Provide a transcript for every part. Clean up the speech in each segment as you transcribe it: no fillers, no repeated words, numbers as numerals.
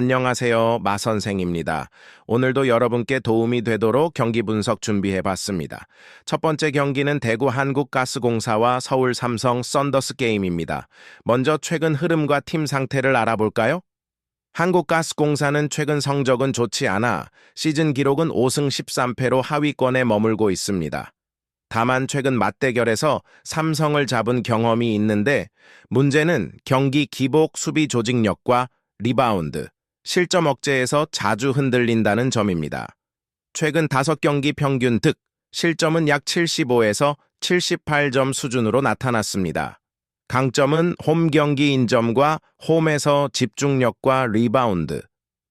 안녕하세요. 마 선생입니다. 오늘도 여러분께 도움이 되도록 경기 분석 준비해 봤습니다. 첫 번째 경기는 대구 한국가스공사와 서울 삼성 썬더스 게임입니다. 먼저 최근 흐름과 팀 상태를 알아볼까요? 한국가스공사는 최근 성적은 좋지 않아 시즌 기록은 5승 13패로 하위권에 머물고 있습니다. 다만 최근 맞대결에서 삼성을 잡은 경험이 있는데 문제는 경기 기복 수비 조직력과 리바운드, 실점 억제에서 자주 흔들린다는 점입니다. 최근 5경기 평균 득, 실점은 약 75에서 78점 수준으로 나타났습니다. 강점은 홈 경기 인점과 홈에서 집중력과 리바운드,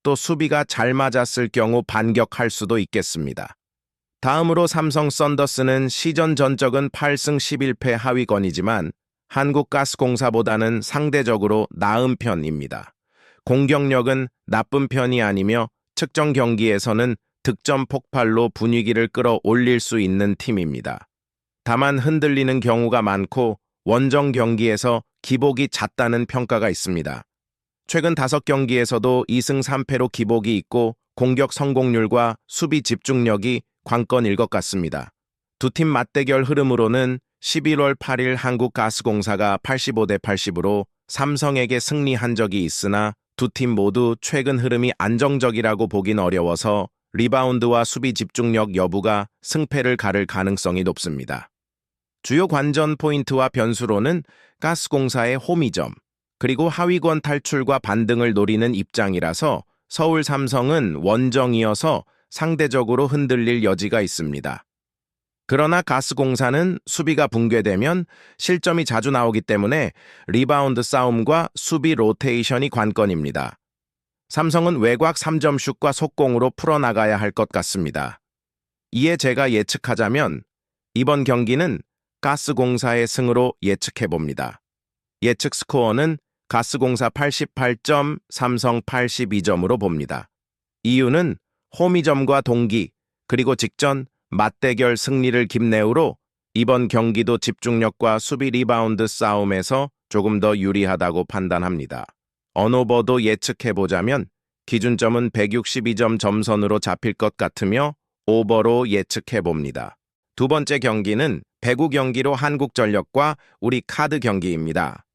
또 수비가 잘 맞았을 경우 반격할 수도 있겠습니다. 다음으로 삼성 썬더스는 시전 전적은 8승 11패 하위권이지만 한국가스공사보다는 상대적으로 나은 편입니다. 공격력은 나쁜 편이 아니며 측정 경기에서는 득점 폭발로 분위기를 끌어올릴 수 있는 팀입니다. 다만 흔들리는 경우가 많고 원정 경기에서 기복이 잦다는 평가가 있습니다. 최근 5경기에서도 2승 3패로 기복이 있고 공격 성공률과 수비 집중력이 관건일 것 같습니다. 두 팀 맞대결 흐름으로는 11월 8일 한국가스공사가 85대 80으로 삼성에게 승리한 적이 있으나 두 팀 모두 최근 흐름이 안정적이라고 보긴 어려워서 리바운드와 수비 집중력 여부가 승패를 가를 가능성이 높습니다. 주요 관전 포인트와 변수로는 가스공사의 홈이점, 그리고 하위권 탈출과 반등을 노리는 입장이라서 서울 삼성은 원정이어서 상대적으로 흔들릴 여지가 있습니다. 그러나 가스공사는 수비가 붕괴되면 실점이 자주 나오기 때문에 리바운드 싸움과 수비 로테이션이 관건입니다. 삼성은 외곽 3점 슛과 속공으로 풀어나가야 할 것 같습니다. 이에 제가 예측하자면 이번 경기는 가스공사의 승으로 예측해봅니다. 예측 스코어는 가스공사 88점, 삼성 82점으로 봅니다. 이유는 홈이점과 동기, 그리고 직전 맞대결 승리를 김내우로 이번 경기도 집중력과 수비 리바운드 싸움에서 조금 더 유리하다고 판단합니다. 언오버도 예측해보자면 기준점은 162점 점선으로 잡힐 것 같으며 오버로 예측해봅니다. 두 번째 경기는 배구 경기로 한국전력과 우리카드 경기입니다.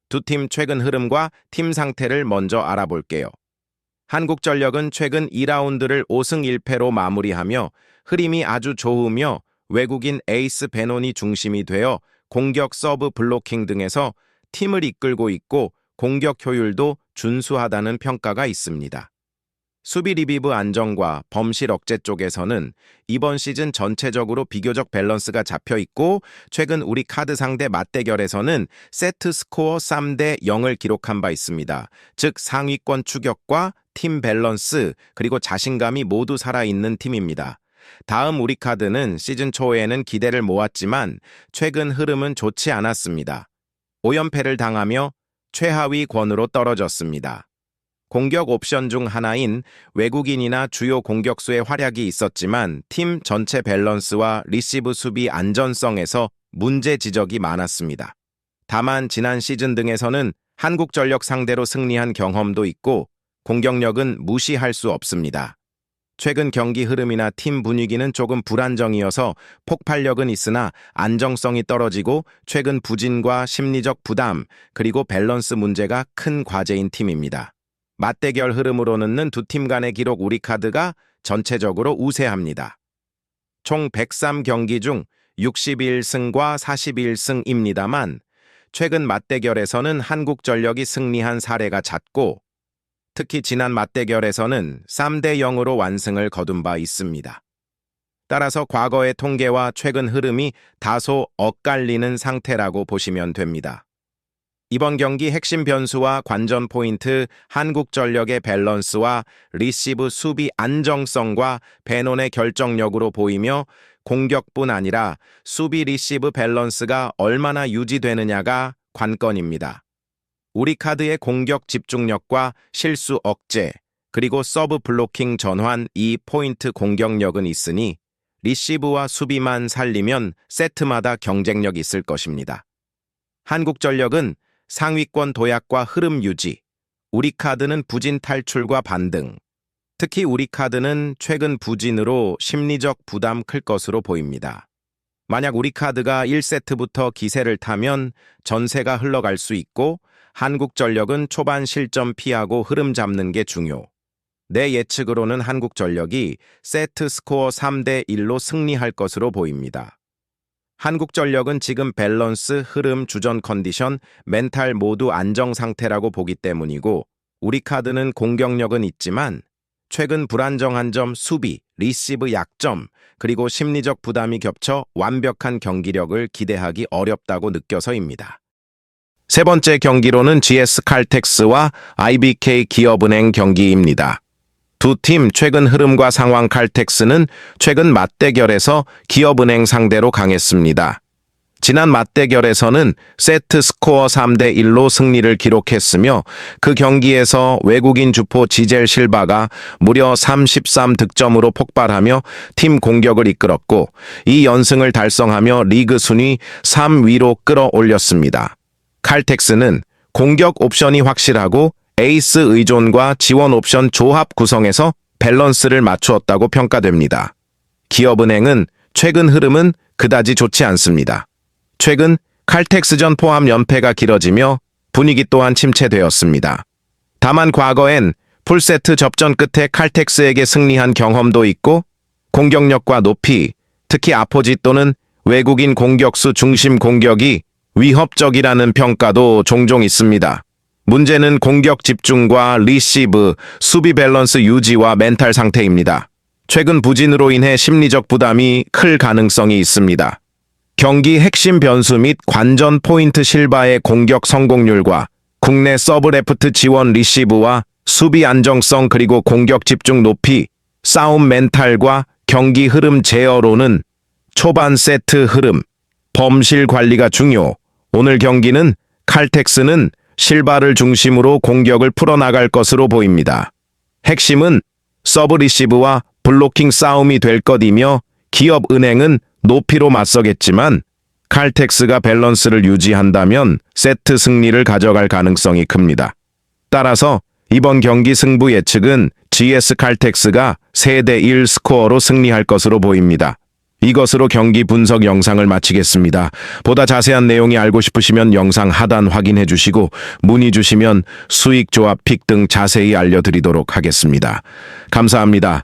두 팀 최근 흐름과 팀 상태를 먼저 알아볼게요. 한국전력은 최근 2라운드를 5승 1패로 마무리하며 흐름이 아주 좋으며 외국인 에이스 베논이 중심이 되어 공격 서브 블로킹 등에서 팀을 이끌고 있고 공격 효율도 준수하다는 평가가 있습니다. 수비 리비브 안정과 범실 억제 쪽에서는 이번 시즌 전체적으로 비교적 밸런스가 잡혀 있고 최근 우리카드 상대 맞대결에서는 세트 스코어 3대 0을 기록한 바 있습니다. 즉 상위권 추격과 팀 밸런스 그리고 자신감이 모두 살아있는 팀입니다. 다음 우리카드는 시즌 초에는 기대를 모았지만 최근 흐름은 좋지 않았습니다. 5연패를 당하며 최하위권으로 떨어졌습니다. 공격 옵션 중 하나인 외국인이나 주요 공격수의 활약이 있었지만 팀 전체 밸런스와 리시브 수비 안전성에서 문제 지적이 많았습니다. 다만 지난 시즌 등에서는 한국전력 상대로 승리한 경험도 있고 공격력은 무시할 수 없습니다. 최근 경기 흐름이나 팀 분위기는 조금 불안정이어서 폭발력은 있으나 안정성이 떨어지고 최근 부진과 심리적 부담 그리고 밸런스 문제가 큰 과제인 팀입니다. 맞대결 흐름으로 넣는 두 팀 간의 기록 우리카드가 전체적으로 우세합니다. 총 103경기 중 61승과 41승입니다만 최근 맞대결에서는 한국전력이 승리한 사례가 잦고 특히 지난 맞대결에서는 3대 0으로 완승을 거둔 바 있습니다. 따라서 과거의 통계와 최근 흐름이 다소 엇갈리는 상태라고 보시면 됩니다. 이번 경기 핵심 변수와 관전 포인트, 한국전력의 밸런스와 리시브 수비 안정성과 베논의 결정력으로 보이며 공격뿐 아니라 수비 리시브 밸런스가 얼마나 유지되느냐가 관건입니다. 우리카드의 공격 집중력과 실수 억제, 그리고 서브 블로킹 전환 이 포인트 공격력은 있으니 리시브와 수비만 살리면 세트마다 경쟁력 있을 것입니다. 한국전력은 상위권 도약과 흐름 유지, 우리카드는 부진 탈출과 반등. 특히 우리카드는 최근 부진으로 심리적 부담 클 것으로 보입니다. 만약 우리카드가 1세트부터 기세를 타면 전세가 흘러갈 수 있고 한국전력은 초반 실점 피하고 흐름 잡는 게 중요. 내 예측으로는 한국전력이 세트 스코어 3대1로 승리할 것으로 보입니다. 한국전력은 지금 밸런스, 흐름, 주전 컨디션, 멘탈 모두 안정 상태라고 보기 때문이고 우리카드는 공격력은 있지만 최근 불안정한 점, 수비, 리시브 약점, 그리고 심리적 부담이 겹쳐 완벽한 경기력을 기대하기 어렵다고 느껴서입니다. 세 번째 경기로는 GS 칼텍스와 IBK 기업은행 경기입니다. 두 팀 최근 흐름과 상황. 칼텍스는 최근 맞대결에서 기업은행 상대로 강했습니다. 지난 맞대결에서는 세트 스코어 3대1로 승리를 기록했으며 그 경기에서 외국인 주포 지젤 실바가 무려 33득점으로 폭발하며 팀 공격을 이끌었고 이 연승을 달성하며 리그 순위 3위로 끌어올렸습니다. 칼텍스는 공격 옵션이 확실하고 에이스 의존과 지원 옵션 조합 구성에서 밸런스를 맞추었다고 평가됩니다. 기업은행은 최근 흐름은 그다지 좋지 않습니다. 최근 칼텍스전 포함 연패가 길어지며 분위기 또한 침체되었습니다. 다만 과거엔 풀세트 접전 끝에 칼텍스에게 승리한 경험도 있고 공격력과 높이, 특히 아포지 또는 외국인 공격수 중심 공격이 위협적이라는 평가도 종종 있습니다. 문제는 공격 집중과 리시브, 수비 밸런스 유지와 멘탈 상태입니다. 최근 부진으로 인해 심리적 부담이 클 가능성이 있습니다. 경기 핵심 변수 및 관전 포인트 실바의 공격 성공률과 국내 서브 레프트 지원 리시브와 수비 안정성 그리고 공격 집중 높이, 싸움 멘탈과 경기 흐름 제어로는 초반 세트 흐름, 범실 관리가 중요. 오늘 경기는 칼텍스는 실바를 중심으로 공격을 풀어나갈 것으로 보입니다. 핵심은 서브 리시브와 블로킹 싸움이 될 것이며 기업은행은 높이로 맞서겠지만 칼텍스가 밸런스를 유지한다면 세트 승리를 가져갈 가능성이 큽니다. 따라서 이번 경기 승부 예측은 GS 칼텍스가 3대1 스코어로 승리할 것으로 보입니다. 이것으로 경기 분석 영상을 마치겠습니다. 보다 자세한 내용이 알고 싶으시면 영상 하단 확인해 주시고 문의 주시면 수익 조합 픽 등 자세히 알려드리도록 하겠습니다. 감사합니다.